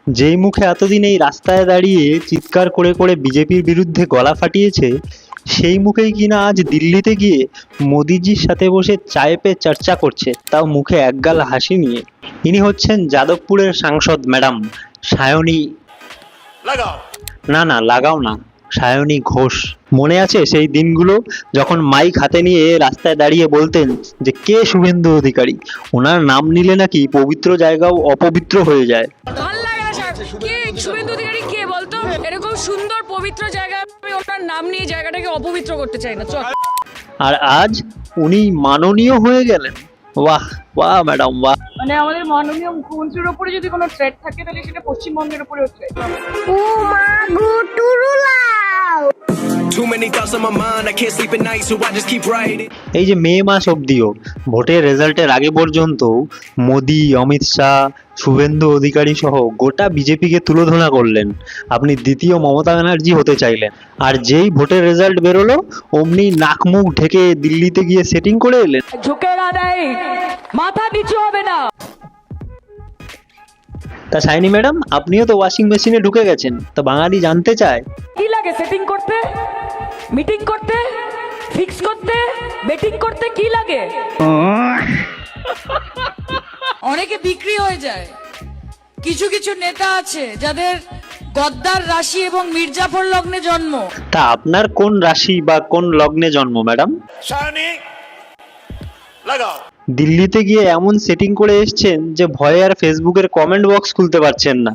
যেই মুখে এতদিন এই রাস্তায় দাঁড়িয়ে চিৎকার করে করে বিজেপির বিরুদ্ধে গলা ফাটিয়েছে, সেই মুখেই কিনা আজ দিল্লিতে গিয়ে মোদিজির সাথে বসে চায়ে পে চর্চা করছে, তাও মুখে একগাল হাসি নিয়ে। ইনি হচ্ছেন যাদবপুরের সাংসদ ম্যাডাম সায়নী, না লাগাও না, সায়নী ঘোষ। মনে আছে সেই দিনগুলো যখন মাইক হাতে নিয়ে রাস্তায় দাঁড়িয়ে বলতেন যে কে শুভেন্দু অধিকারী, ওনার নাম নিলে নাকি পবিত্র জায়গাও অপবিত্র হয়ে যায়। ভাল লাগে না স্যার, কে শুভেন্দু অধিকারী কে বলতো? এরকম সুন্দর পবিত্র জায়গা আমি ওনার নাম নিয়ে জায়গাটাকে অপবিত্র করতে চাই না। চল। আর আজ উনি মাননীয় হয়ে গেলেন। বাহ বাহ ম্যাডাম বাহ। মানে আমাদের মাননীয় মুখ্যমন্ত্রীর উপরে যদি কোনো থ্রেট থাকে তাহলে সেটা পশ্চিমবঙ্গের উপরে threat. Too many thoughts on my mind, I can't sleep at night, so I just keep writing. এই যে মে মাস অবধিও ভোটের রেজাল্টের আগে পর্যন্ত মোদি, অমিত শাহ, শুভেন্দু অধিকারী সহ গোটা বিজেপিকে তুলোধনা করলেন। আপনি দ্বিতীয় মমতা ব্যানার্জি হতে চাইলেন, আর যেই ভোটের রেজাল্ট বেরোলো অমনি নাক মুখ ঢেকে দিল্লিতে গিয়ে সেটিং করে এলেন। ঝুঁকেগা নাই, মাথা নিচু হবে না। তা সাইনি ম্যাডাম, আপনিও তো ওয়াশিং মেশিনে ঢুকে গেছেন, তো বাঙালি জানতে চায় কি লাগে সেটিং করতে, মিটিং করতে, ফিক্স করতে, বেটিং করতে কি লাগে? অনেকে বিক্রি হয়ে যায়। কিছু কিছু নেতা আছে যাদের গদ্দার রাশি এবং মির্জাফর লগ্নে জন্ম। তা আপনার কোন রাশি বা কোন লগ্নে জন্ম ম্যাডাম? দিল্লিতে গিয়ে এমন সেটিং করে এসছেন যে ভয়ে আর ফেসবুকের কমেন্ট বক্স খুলতে পারছেন না।